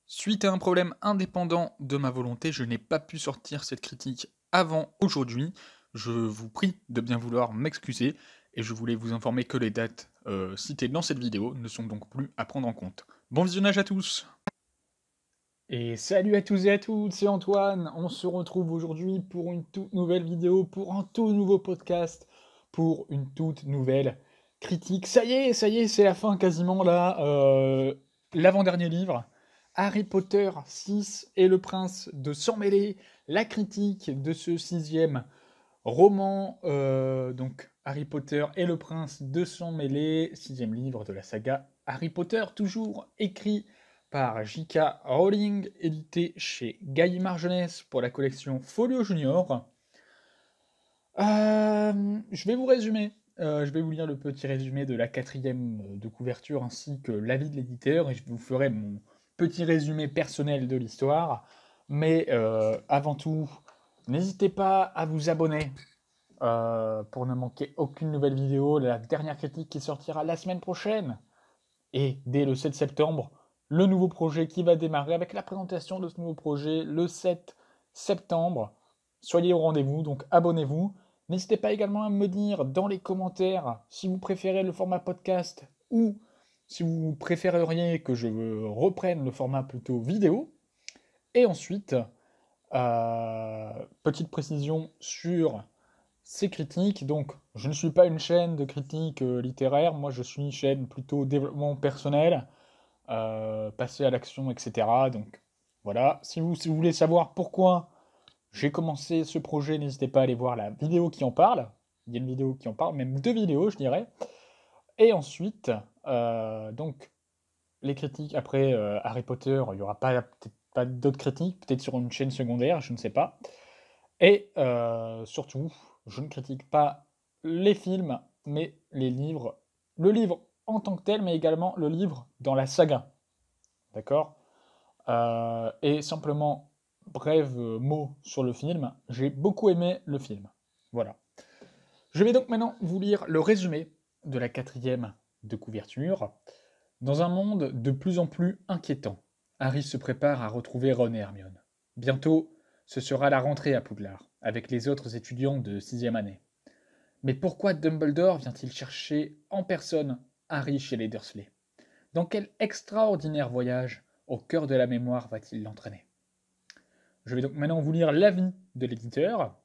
Suite à un problème indépendant de ma volonté, je n'ai pas pu sortir cette critique avant aujourd'hui. Je vous prie de bien vouloir m'excuser et je voulais vous informer que les dates citées dans cette vidéo ne sont donc plus à prendre en compte. Bon visionnage à tous! Et salut à tous et à toutes, c'est Antoine. On se retrouve aujourd'hui pour une toute nouvelle vidéo, pour un tout nouveau podcast, pour une toute nouvelle critique. Ça y est, c'est la fin quasiment là. L'avant-dernier livre, Harry Potter 6 et le prince de sang mêlé, la critique de ce sixième roman, donc Harry Potter et le prince de sang mêlé, sixième livre de la saga Harry Potter, toujours écrit par J.K. Rowling, édité chez Gallimard Jeunesse pour la collection Folio Junior. Je vais vous résumer. Je vais vous lire le petit résumé de la quatrième de couverture ainsi que l'avis de l'éditeur et je vous ferai mon petit résumé personnel de l'histoire. Mais avant tout, n'hésitez pas à vous abonner pour ne manquer aucune nouvelle vidéo. La dernière critique qui sortira la semaine prochaine. Et dès le 7 septembre, le nouveau projet qui va démarrer avec la présentation de ce nouveau projet le 7 septembre. Soyez au rendez-vous, donc abonnez-vous. N'hésitez pas également à me dire dans les commentaires si vous préférez le format podcast ou si vous préféreriez que je reprenne le format plutôt vidéo. Et ensuite, petite précision sur ces critiques. Donc, je ne suis pas une chaîne de critiques littéraires, moi je suis une chaîne plutôt développement personnel, passer à l'action, etc. Donc, voilà. Si vous voulez savoir pourquoi j'ai commencé ce projet, n'hésitez pas à aller voir la vidéo qui en parle. Il y a une vidéo qui en parle, même deux vidéos, je dirais. Et ensuite, donc, les critiques après Harry Potter, il n'y aura peut-être pas d'autres critiques, peut-être sur une chaîne secondaire, je ne sais pas. Et surtout, je ne critique pas les films, mais les livres. Le livre en tant que tel, mais également le livre dans la saga. D'accord. Et simplement, bref mot sur le film. J'ai beaucoup aimé le film. Voilà. Je vais donc maintenant vous lire le résumé de la quatrième de couverture. Dans un monde de plus en plus inquiétant, Harry se prépare à retrouver Ron et Hermione. Bientôt, ce sera la rentrée à Poudlard, avec les autres étudiants de sixième année. Mais pourquoi Dumbledore vient-il chercher en personne Harry chez les Dursley? Dans quel extraordinaire voyage au cœur de la mémoire va-t-il l'entraîner? Je vais donc maintenant vous lire l'avis de l'éditeur.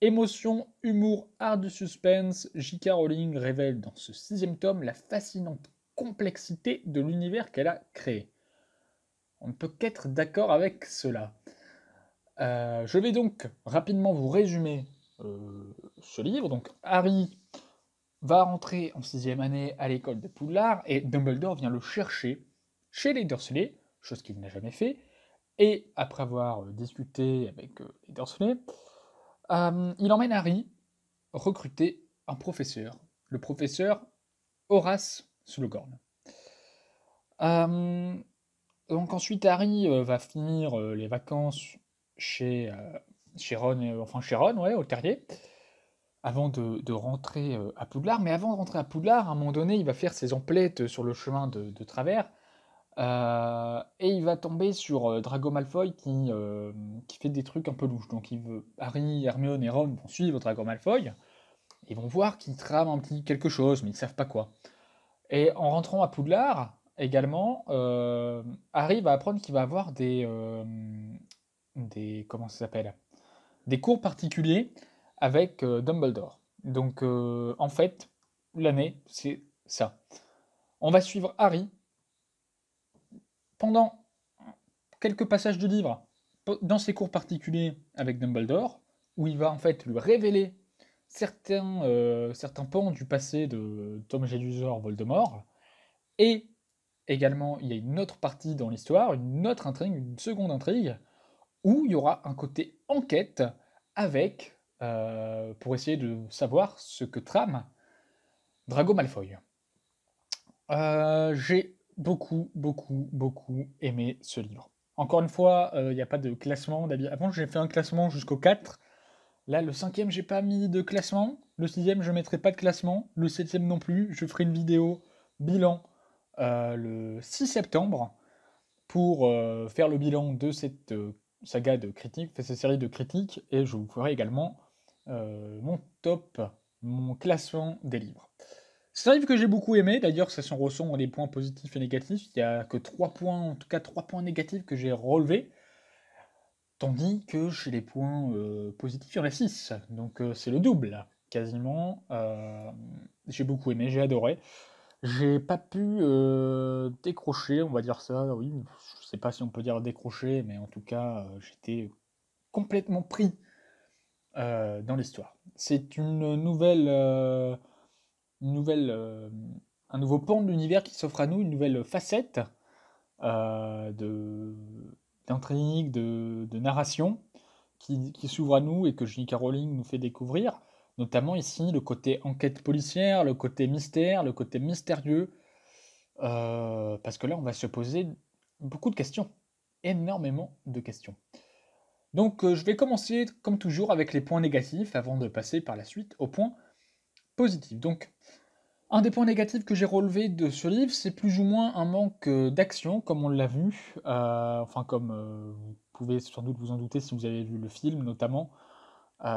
Émotion, humour, art du suspense, J.K. Rowling révèle dans ce sixième tome la fascinante complexité de l'univers qu'elle a créé. On ne peut qu'être d'accord avec cela. Je vais donc rapidement vous résumer ce livre. Donc Harry va rentrer en sixième année à l'école de Poudlard et Dumbledore vient le chercher chez les Dursley, chose qu'il n'a jamais fait. Et après avoir discuté avec les Dursley, il emmène Harry recruter un professeur, le professeur Horace Slughorn. Euh, donc ensuite, Harry va finir les vacances chez, chez Ron, enfin chez Ron, ouais, au terrier, avant de rentrer à Poudlard. Mais avant de rentrer à Poudlard, à un moment donné, il va faire ses emplettes sur le chemin de travers, et il va tomber sur Drago Malfoy qui fait des trucs un peu louches. Donc Harry, Hermione et Ron vont suivre Drago Malfoy. Ils vont voir qu'il trame un petit quelque chose, mais ils savent pas quoi. Et en rentrant à Poudlard, également, Harry va apprendre qu'il va avoir des comment ça s'appelle? Des cours particuliers avec Dumbledore. Donc, en fait, l'année, c'est ça. On va suivre Harry pendant quelques passages du livre dans ses cours particuliers avec Dumbledore, où il va en fait lui révéler certains pans du passé de Tom Jedusor Voldemort, et également il y a une autre partie dans l'histoire, une autre intrigue, une seconde intrigue, où il y aura un côté enquête avec, pour essayer de savoir ce que trame Drago Malfoy. J'ai beaucoup aimé ce livre. Encore une fois, il n'y a pas de classement. Avant, j'ai fait un classement jusqu'au 4. Là, le cinquième, j'ai pas mis de classement. Le sixième, je mettrai pas de classement. Le septième non plus. Je ferai une vidéo bilan le 6 septembre pour faire le bilan de cette saga de critiques, cette série de critiques, et je vous ferai également mon top, mon classement des livres. C'est un livre que j'ai beaucoup aimé, d'ailleurs ça s'en ressent dans les points positifs et négatifs, il n'y a que 3 points, en tout cas 3 points négatifs que j'ai relevés, tandis que chez les points positifs, il y en a 6, donc c'est le double, quasiment. J'ai beaucoup aimé, j'ai adoré. J'ai pas pu décrocher, on va dire ça, oui, je sais pas si on peut dire décrocher, mais en tout cas, j'étais complètement pris dans l'histoire. C'est une nouvelle, un nouveau pan de l'univers qui s'offre à nous, une nouvelle facette de d'intrigue, de narration qui s'ouvre à nous et que J.K. Rowling nous fait découvrir. Notamment ici le côté enquête policière, le côté mystère, le côté mystérieux. Parce que là, on va se poser beaucoup de questions. Énormément de questions. Donc, je vais commencer, comme toujours, avec les points négatifs avant de passer par la suite aux points positifs. Donc, un des points négatifs que j'ai relevés de ce livre, c'est plus ou moins un manque d'action, comme on l'a vu. Enfin, comme vous pouvez sans doute vous en douter si vous avez vu le film, notamment.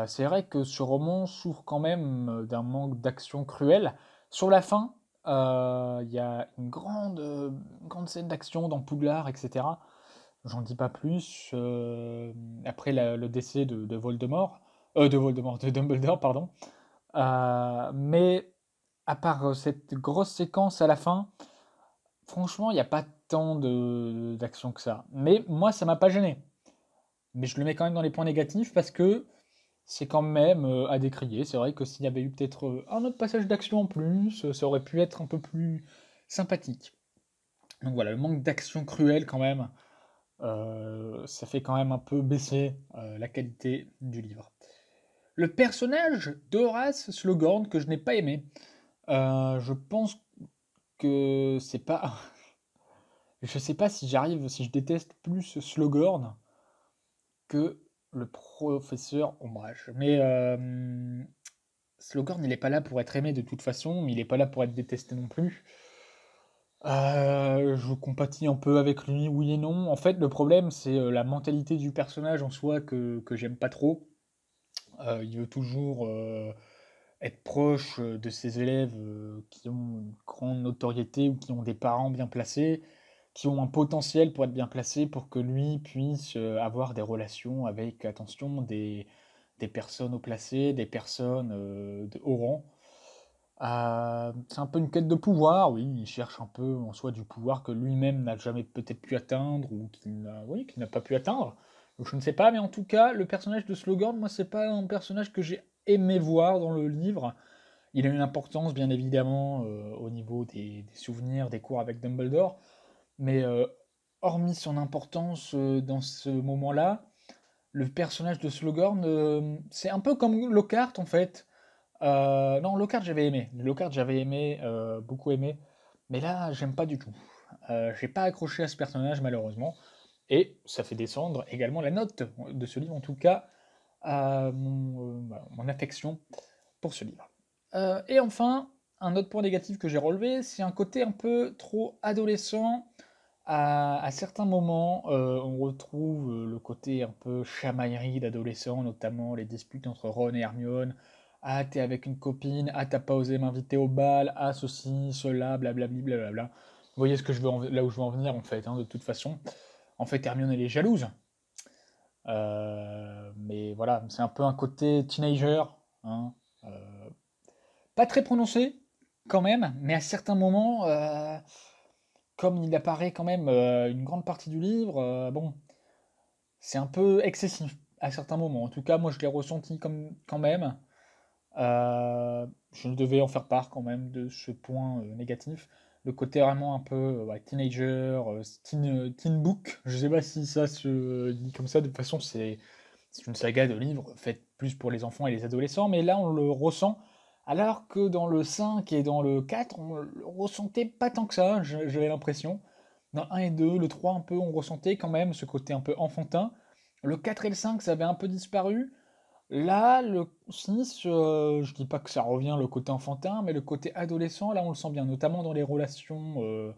C'est vrai que ce roman souffre quand même d'un manque d'action cruel. Sur la fin, il y a une grande scène d'action dans Poudlard, etc. J'en dis pas plus. Après le décès de Voldemort, de Dumbledore, pardon. Mais à part cette grosse séquence à la fin, franchement, il n'y a pas tant d'action que ça. Mais moi, ça m'a pas gêné. Mais je le mets quand même dans les points négatifs parce que c'est quand même à décrier. C'est vrai que s'il y avait eu peut-être un autre passage d'action en plus, ça aurait pu être un peu plus sympathique. Donc voilà, le manque d'action cruelle quand même, ça fait quand même un peu baisser la qualité du livre. Le personnage d'Horace Slughorn que je n'ai pas aimé, je pense que c'est pas... Je sais pas si si je déteste plus Slughorn que le professeur Ombrage. Mais Slughorn, il n'est pas là pour être aimé de toute façon, mais il n'est pas là pour être détesté non plus. Je compatis un peu avec lui, oui et non. En fait, le problème, c'est la mentalité du personnage en soi que j'aime pas trop. Il veut toujours être proche de ses élèves qui ont une grande notoriété ou qui ont des parents bien placés, qui ont un potentiel pour être bien placés, pour que lui puisse avoir des relations avec, attention, des personnes haut placées, des personnes de haut rang. C'est un peu une quête de pouvoir, oui, il cherche un peu en soi du pouvoir que lui-même n'a jamais peut-être pu atteindre ou oui, qu'il n'a pas pu atteindre. Donc, je ne sais pas, mais en tout cas, le personnage de Slughorn, moi, c'est pas un personnage que j'ai aimé voir dans le livre. Il a une importance, bien évidemment, au niveau des souvenirs, des cours avec Dumbledore, mais hormis son importance dans ce moment-là, le personnage de Slughorn, c'est un peu comme Lockhart en fait. Non, Lockhart j'avais aimé. Lockhart j'avais aimé, beaucoup aimé. Mais là, j'aime pas du tout. J'ai pas accroché à ce personnage malheureusement. Et ça fait descendre également la note de ce livre, en tout cas, voilà, mon affection pour ce livre. Et enfin, un autre point négatif que j'ai relevé, c'est un côté un peu trop adolescent. À certains moments, on retrouve le côté un peu chamaillerie d'adolescents, notamment les disputes entre Ron et Hermione. Ah, t'es avec une copine, ah, t'as pas osé m'inviter au bal, ah, ceci, cela, blablabli, blablabla. Vous voyez ce que là où je veux en venir, en fait, hein, de toute façon. En fait, Hermione, elle est jalouse. Mais voilà, c'est un peu un côté teenager, hein, euh, pas très prononcé, quand même, mais à certains moments, comme il apparaît quand même une grande partie du livre, bon, c'est un peu excessif à certains moments. En tout cas, moi, je l'ai ressenti comme, quand même. Je devais en faire part quand même de ce point négatif. Le côté vraiment un peu ouais, teenager, teen book. Je sais pas si ça se dit comme ça. De toute façon, c'est une saga de livres faite plus pour les enfants et les adolescents, mais là, on le ressent. Alors que dans le 5 et dans le 4, on le ressentait pas tant que ça, j'avais l'impression. Dans le 1 et 2, le 3 un peu, on ressentait quand même ce côté un peu enfantin. Le 4 et le 5, ça avait un peu disparu. Là, le 6, je dis pas que ça revient le côté enfantin, mais le côté adolescent, là, on le sent bien, notamment dans les relations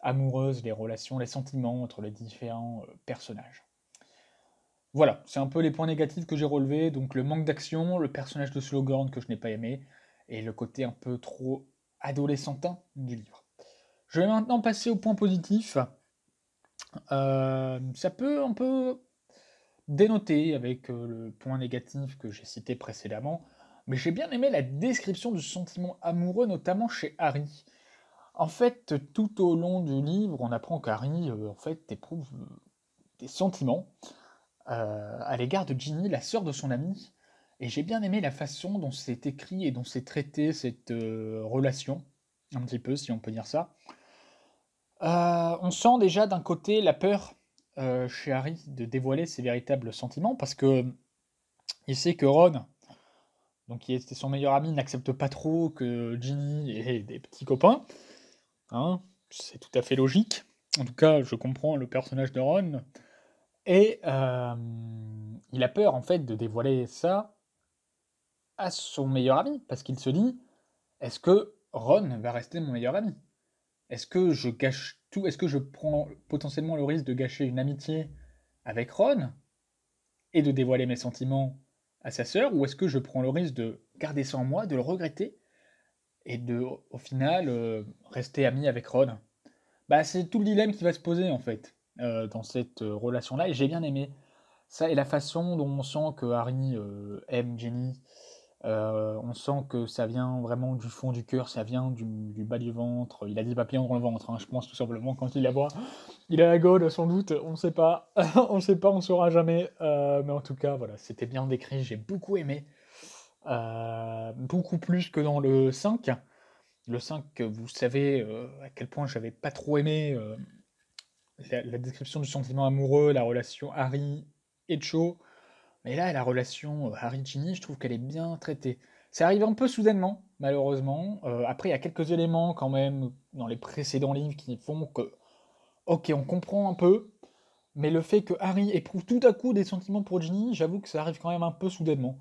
amoureuses, les relations, les sentiments entre les différents personnages. Voilà, c'est un peu les points négatifs que j'ai relevés, donc le manque d'action, le personnage de Slughorn que je n'ai pas aimé, et le côté un peu trop adolescentin du livre. Je vais maintenant passer au point positif. Ça peut un peu dénoter avec le point négatif que j'ai cité précédemment, mais j'ai bien aimé la description du sentiment amoureux, notamment chez Harry. En fait, tout au long du livre, on apprend qu'Harry, en fait, éprouve des sentiments à l'égard de Ginny, la sœur de son ami, et j'ai bien aimé la façon dont c'est écrit et dont c'est traité cette relation, un petit peu, si on peut dire ça. On sent déjà d'un côté la peur chez Harry de dévoiler ses véritables sentiments, parce que il sait que Ron, donc qui était son meilleur ami, n'accepte pas trop que Ginny ait des petits copains. Hein, c'est tout à fait logique. En tout cas, je comprends le personnage de Ron. Et il a peur en fait de dévoiler ça à son meilleur ami, parce qu'il se dit, est-ce que Ron va rester mon meilleur ami? Est-ce que je gâche tout? Est-ce que je prends potentiellement le risque de gâcher une amitié avec Ron et de dévoiler mes sentiments à sa sœur, ou est-ce que je prends le risque de garder ça en moi, de le regretter et de, au final, rester ami avec Ron? Bah, c'est tout le dilemme qui va se poser en fait dans cette relation-là, et j'ai bien aimé ça et la façon dont on sent que Harry aime Ginny. On sent que ça vient vraiment du fond du cœur, ça vient du bas du ventre. Il a des papillons dans le ventre, hein, je pense tout simplement quand il la voit. Il a la gaule sans doute, on ne sait pas, on ne sait pas, on ne saura jamais. Mais en tout cas, voilà, c'était bien décrit, j'ai beaucoup aimé. Beaucoup plus que dans le 5. Le 5, vous savez à quel point j'avais pas trop aimé la description du sentiment amoureux, la relation Harry et Cho. Mais là, la relation Harry-Ginny, je trouve qu'elle est bien traitée. Ça arrive un peu soudainement, malheureusement. Après, il y a quelques éléments quand même dans les précédents livres qui font que, ok, on comprend un peu, mais le fait que Harry éprouve tout à coup des sentiments pour Ginny, j'avoue que ça arrive quand même un peu soudainement.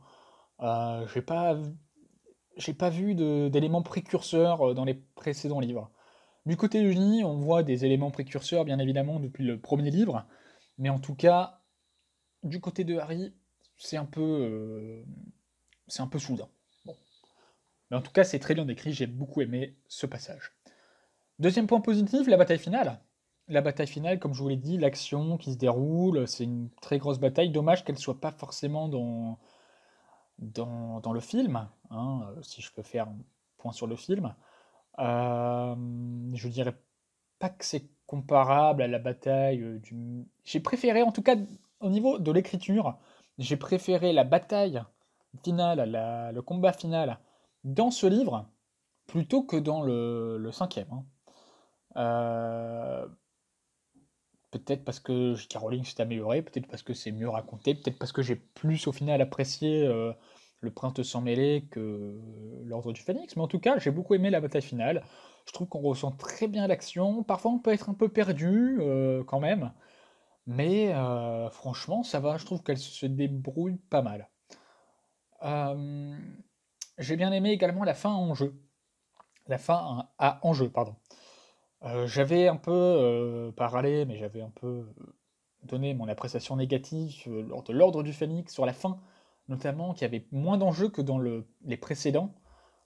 J'ai pas vu d'éléments précurseurs dans les précédents livres. Du côté de Ginny, on voit des éléments précurseurs, bien évidemment, depuis le premier livre, mais en tout cas, du côté de Harry, c'est un peu, c'est un peu soudain. Bon. Mais en tout cas, c'est très bien décrit, j'ai beaucoup aimé ce passage. Deuxième point positif, la bataille finale. La bataille finale, comme je vous l'ai dit, l'action qui se déroule, c'est une très grosse bataille. Dommage qu'elle ne soit pas forcément dans le film, hein, si je peux faire un point sur le film. Je dirais pas que c'est comparable à la bataille du... J'ai préféré, en tout cas au niveau de l'écriture, j'ai préféré la bataille finale, le combat final dans ce livre plutôt que dans le cinquième. Hein. Euh, Peut-être parce que J.K. Rowling s'est amélioré, peut-être parce que c'est mieux raconté, peut-être parce que j'ai plus au final apprécié le Prince sans mêlée que l'Ordre du Phénix, mais en tout cas j'ai beaucoup aimé la bataille finale. Je trouve qu'on ressent très bien l'action, parfois on peut être un peu perdu quand même, mais franchement ça va, je trouve qu'elle se débrouille pas mal. Euh, j'ai bien aimé également la fin en jeu. La fin à enjeu, pardon. J'avais un peu parlé, mais j'avais un peu donné mon appréciation négative lors de l'Ordre du Phénix sur la fin, notamment qu'il y avait moins d'enjeux que dans les précédents,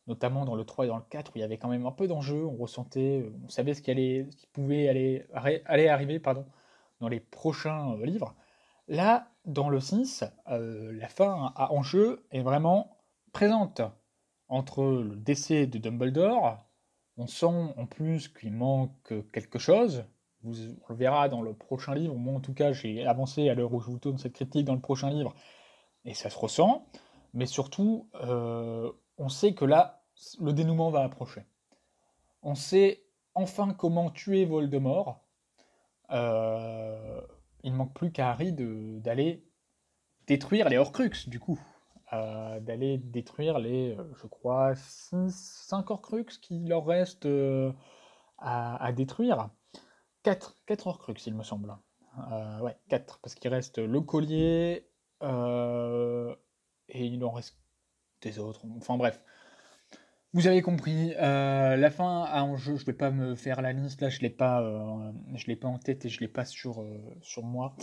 notamment dans le 3 et dans le 4, où il y avait quand même un peu d'enjeux, on ressentait, on savait ce qui pouvait aller arriver pardon, dans les prochains livres. Là, dans le 6, la fin à enjeu est vraiment présente. Entre le décès de Dumbledore, on sent en plus qu'il manque quelque chose. On le verra dans le prochain livre. Moi, en tout cas, j'ai avancé à l'heure où je vous tourne cette critique dans le prochain livre, et ça se ressent. Mais surtout, on sait que là, le dénouement va approcher. On sait enfin comment tuer Voldemort. Euh, il ne manque plus qu'à Harry d'aller détruire les Horcruxes, du coup. D'aller détruire les, je crois, 5 Horcruxes qu'il leur reste à détruire. 4 Horcruxes, il me semble. Ouais, 4, parce qu'il reste le collier, et il en reste des autres. Enfin bref. Vous avez compris, la fin a en jeu, je vais pas me faire la liste là, je l'ai pas en tête et je l'ai pas sur moi.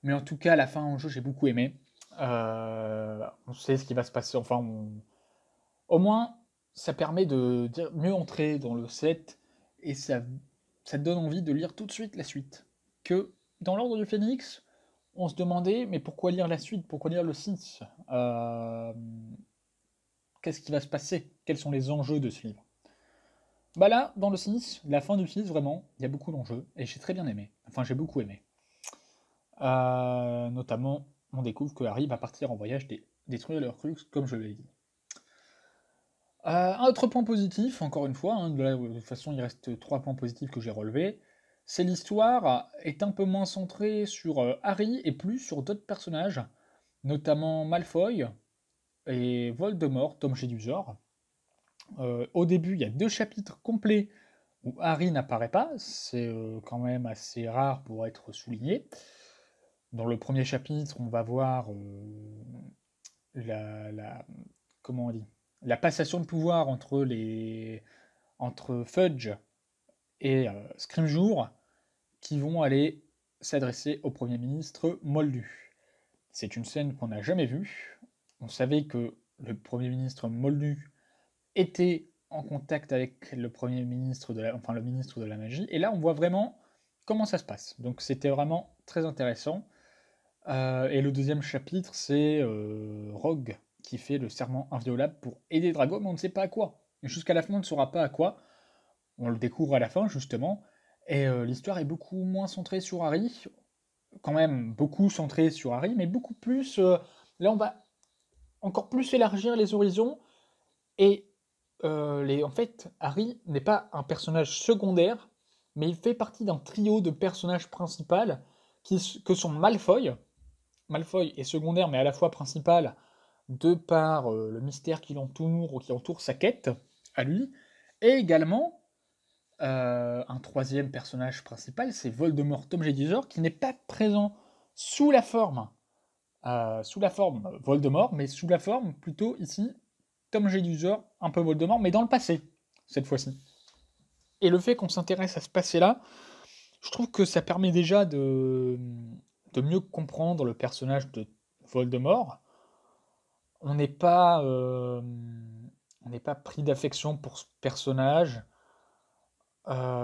Mais en tout cas, la fin en jeu, j'ai beaucoup aimé. On sait ce qui va se passer, enfin, au moins, ça permet de mieux entrer dans le set et ça te donne envie de lire tout de suite la suite. Que dans l'Ordre du Phénix, on se demandait, mais pourquoi lire la suite? Pourquoi lire le 6? Qu'est-ce qui va se passer? Quels sont les enjeux de ce livre? Bah là, dans le 6, la fin du 6, vraiment, il y a beaucoup d'enjeux, et j'ai très bien aimé. Enfin, j'ai beaucoup aimé. Notamment, on découvre que Harry va partir en voyage détruire leur Horcrux, comme je l'ai dit. Un autre point positif, encore une fois, hein, de toute façon il reste 3 points positifs que j'ai relevés, c'est l'histoire est un peu moins centrée sur Harry et plus sur d'autres personnages, notamment Malfoy et Voldemort, Tom Jedusor. Au début, il y a 2 chapitres complets où Harry n'apparaît pas, c'est quand même assez rare pour être souligné. Dans le premier chapitre, on va voir la comment on dit? La passation de pouvoir entre Fudge et Scrimgeour qui vont aller s'adresser au Premier ministre Moldu. C'est une scène qu'on n'a jamais vue. On savait que le Premier ministre Moldu était en contact avec le Premier ministre enfin le ministre de la magie, et là on voit vraiment comment ça se passe. Donc c'était vraiment très intéressant. Et le deuxième chapitre, c'est Rogue qui fait le serment inviolable pour aider Drago, mais on ne sait pas à quoi. Et jusqu'à la fin, on ne saura pas à quoi. On le découvre à la fin, justement. Et l'histoire est beaucoup moins centrée sur Harry. Quand même beaucoup centrée sur Harry, mais beaucoup plus. Là, on va encore plus élargir les horizons. Et en fait, Harry n'est pas un personnage secondaire, mais il fait partie d'un trio de personnages principaux que sont Malfoy. Malfoy est secondaire, mais à la fois principal, de par le mystère qui entoure sa quête à lui, et également un troisième personnage principal, c'est Voldemort Tom Jedusor, qui n'est pas présent sous la forme Voldemort, mais sous la forme plutôt ici Tom Jedusor, un peu Voldemort, mais dans le passé cette fois-ci. Et le fait qu'on s'intéresse à ce passé-là, je trouve que ça permet déjà de mieux comprendre le personnage de Voldemort. On n'est pas, on n'est pas pris d'affection pour ce personnage.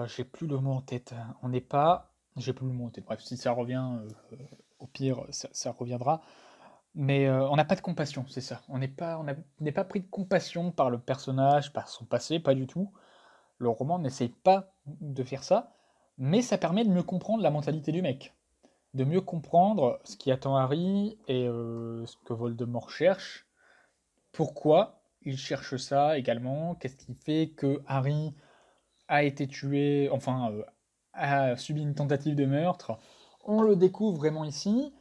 J'ai plus le mot en tête. On n'est pas, j'ai plus le mot en tête. Bref, si ça revient, au pire, ça reviendra. Mais on n'a pas de compassion, c'est ça. On n'est pas pris de compassion par le personnage, par son passé, pas du tout. Le roman n'essaye pas de faire ça, mais ça permet de mieux comprendre la mentalité du mec, de mieux comprendre ce qui attend Harry et ce que Voldemort cherche, pourquoi il cherche ça également, qu'est-ce qui fait que Harry a été tué, enfin a subi une tentative de meurtre. On le découvre vraiment ici,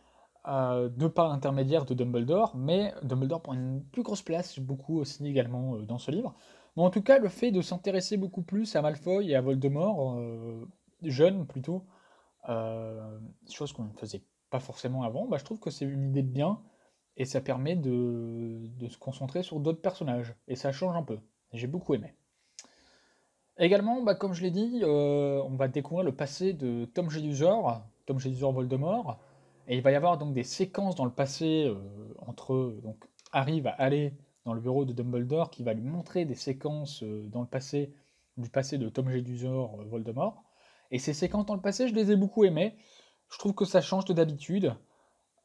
de par l'intermédiaire de Dumbledore, mais Dumbledore prend une plus grosse place, beaucoup aussi également dans ce livre. Mais en tout cas, le fait de s'intéresser beaucoup plus à Malfoy et à Voldemort, jeune plutôt, chose qu'on ne faisait pas forcément avant, bah, je trouve que c'est une idée de bien, et ça permet de se concentrer sur d'autres personnages, et ça change un peu. J'ai beaucoup aimé. Également, bah, comme je l'ai dit, on va découvrir le passé de Tom Jedusor Voldemort, et il va y avoir donc des séquences dans le passé entre donc Harry va aller dans le bureau de Dumbledore qui va lui montrer des séquences dans le passé du passé de Tom Jedusor Voldemort. Et ces séquences dans le passé, je les ai beaucoup aimées. Je trouve que ça change de d'habitude.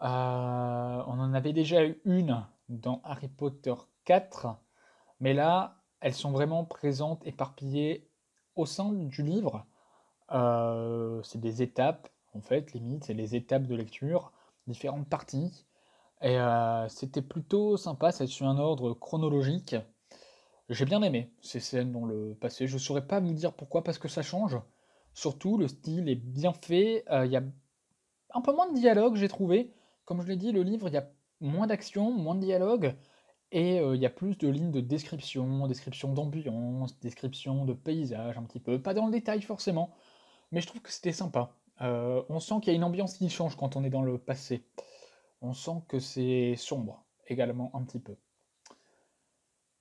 On en avait déjà eu une dans Harry Potter 4, mais là, elles sont vraiment présentes, éparpillées au sein du livre. C'est des étapes, en fait, limite, c'est les étapes de lecture, différentes parties. Et c'était plutôt sympa, ça suit un ordre chronologique. J'ai bien aimé ces scènes dans le passé. Je ne saurais pas vous dire pourquoi, parce que ça change. Surtout, le style est bien fait. Il y a un peu moins de dialogue, j'ai trouvé. Comme je l'ai dit, le livre, il y a moins d'action, moins de dialogue. Et il y a plus de lignes de description, description d'ambiance, description de paysage un petit peu. Pas dans le détail forcément, mais je trouve que c'était sympa. On sent qu'il y a une ambiance qui change quand on est dans le passé. On sent que c'est sombre également un petit peu.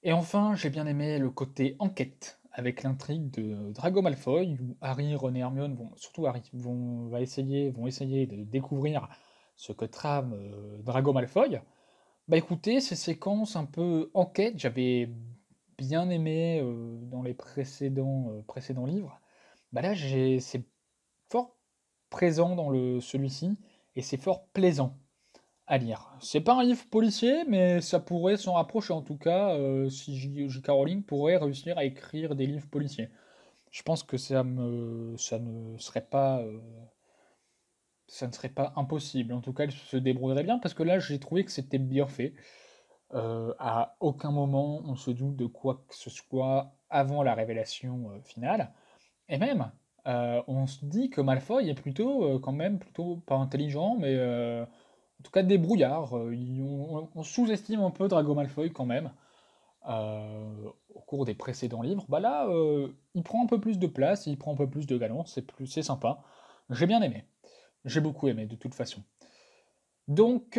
Et enfin, j'ai bien aimé le côté enquête, avec l'intrigue de Drago Malfoy, où Harry, Ron et Hermione vont, surtout Harry, vont essayer de découvrir ce que trame Drago Malfoy. Bah écoutez, ces séquences un peu enquête, j'avais bien aimé dans les précédents livres. Bah là, c'est fort présent dans celui-ci, et c'est fort plaisant à lire. C'est pas un livre policier, mais ça pourrait s'en rapprocher en tout cas, si J.K. Rowling pourrait réussir à écrire des livres policiers. Je pense que ça ne serait pas impossible. En tout cas, elle se débrouillerait bien, parce que là, j'ai trouvé que c'était bien fait. À aucun moment on se doute de quoi que ce soit avant la révélation finale. Et même, on se dit que Malfoy est plutôt, quand même, plutôt pas intelligent, mais en tout cas débrouillard. On sous-estime un peu Drago Malfoy quand même, au cours des précédents livres. Bah là, il prend un peu plus de place, il prend un peu plus de galon, c'est sympa. J'ai bien aimé. J'ai beaucoup aimé, de toute façon. Donc,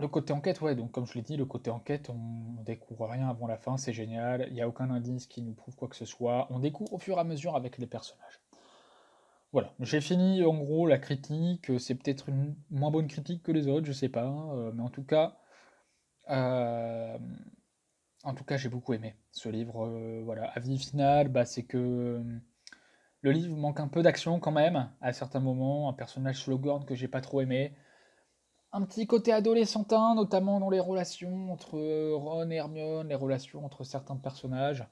le côté enquête, ouais, donc comme je l'ai dit, le côté enquête, on découvre rien avant la fin, c'est génial, il n'y a aucun indice qui nous prouve quoi que ce soit, on découvre au fur et à mesure avec les personnages. Voilà, j'ai fini en gros la critique, c'est peut-être une moins bonne critique que les autres, je sais pas, mais euh, en tout cas j'ai beaucoup aimé ce livre, voilà. Avis final, bah, c'est que le livre manque un peu d'action quand même, à certains moments, un personnage Slughorn que j'ai pas trop aimé, un petit côté adolescentin, notamment dans les relations entre Ron et Hermione, les relations entre certains personnages.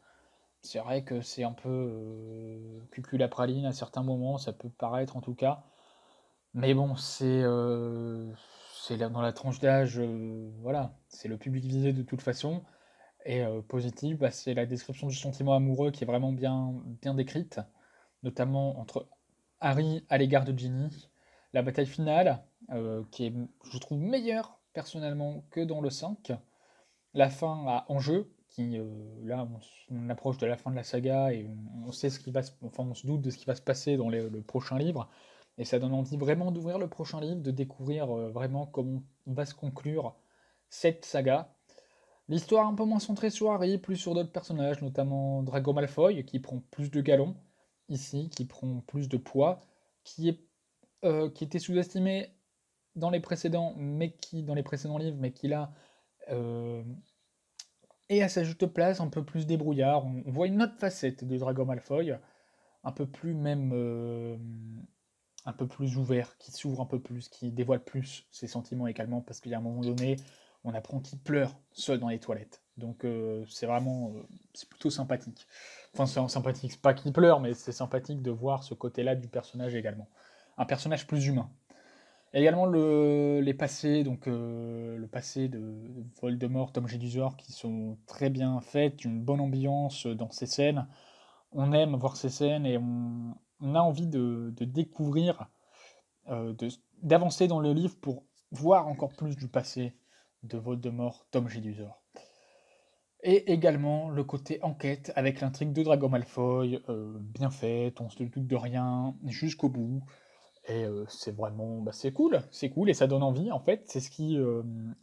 C'est vrai que c'est un peu cucul-la-praline à certains moments, ça peut paraître en tout cas. Mais bon, c'est dans la tranche d'âge, voilà, c'est le public visé de toute façon. Et positif, bah, c'est la description du sentiment amoureux qui est vraiment bien décrite, notamment entre Harry à l'égard de Ginny, la bataille finale, qui est, je trouve, meilleure personnellement que dans le 5, la fin à enjeu, qui là on approche de la fin de la saga et on sait ce qui va enfin on se doute de ce qui va se passer dans le prochain livre, et ça donne envie vraiment d'ouvrir le prochain livre, de découvrir vraiment comment va se conclure cette saga. L'histoire un peu moins centrée sur Harry, plus sur d'autres personnages, notamment Drago Malfoy, qui prend plus de galons ici, qui prend plus de poids, qui était sous-estimé dans les précédents, dans les précédents livres, mais qui là euh, est à sa juste place, un peu plus débrouillard. On voit une autre facette de Drago Malfoy, un peu plus même, un peu plus ouvert, qui s'ouvre un peu plus, qui dévoile plus ses sentiments également, parce qu'il y a un moment donné, on apprend qu'il pleure seul dans les toilettes. Donc c'est vraiment, c'est plutôt sympathique. Enfin, c'est sympathique, c'est pas qu'il pleure, mais c'est sympathique de voir ce côté-là du personnage également. Un personnage plus humain. Et également les passés, donc le passé de Voldemort, Tom Jedusor, qui sont très bien faites, une bonne ambiance dans ces scènes. On aime voir ces scènes et on a envie de découvrir, d'avancer dans le livre pour voir encore plus du passé de Voldemort, Tom Jedusor. Et également le côté enquête avec l'intrigue de Drago Malfoy, bien faite, on se doute de rien jusqu'au bout. Et c'est vraiment, bah, c'est cool et ça donne envie en fait. C'est ce qui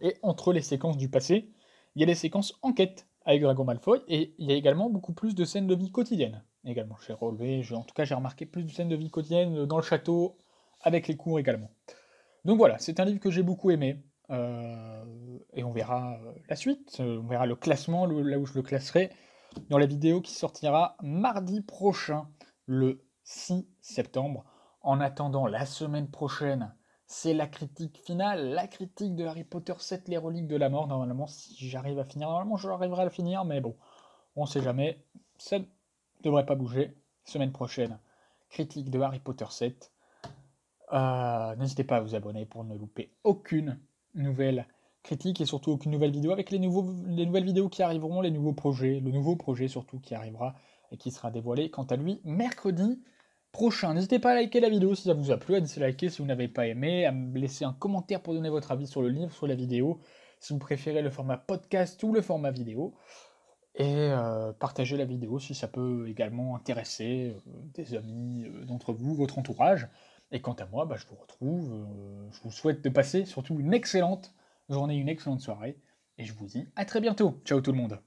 et entre les séquences du passé, il y a les séquences enquête avec Drago Malfoy et il y a également beaucoup plus de scènes de vie quotidienne. Également, en tout cas, j'ai remarqué plus de scènes de vie quotidienne dans le château avec les cours également. Donc voilà, c'est un livre que j'ai beaucoup aimé et on verra la suite. On verra le classement, là où je le classerai dans la vidéo qui sortira mardi prochain, le 6 septembre. En attendant, la semaine prochaine, c'est la critique finale, la critique de Harry Potter 7, les reliques de la mort. Normalement, si j'arrive à finir, normalement j'arriverai à le finir, mais bon, on sait jamais. Ça ne devrait pas bouger. Semaine prochaine, critique de Harry Potter 7. N'hésitez pas à vous abonner pour ne louper aucune nouvelle critique et surtout aucune nouvelle vidéo avec les nouvelles vidéos qui arriveront, les nouveaux projets, le nouveau projet surtout qui arrivera et qui sera dévoilé quant à lui mercredi prochain. N'hésitez pas à liker la vidéo si ça vous a plu, à liker si vous n'avez pas aimé, à me laisser un commentaire pour donner votre avis sur le livre, sur la vidéo, si vous préférez le format podcast ou le format vidéo. Et partagez la vidéo si ça peut également intéresser des amis d'entre vous, votre entourage. Et quant à moi, bah, je vous retrouve, je vous souhaite de passer surtout une excellente journée, une excellente soirée. et je vous dis à très bientôt. Ciao tout le monde.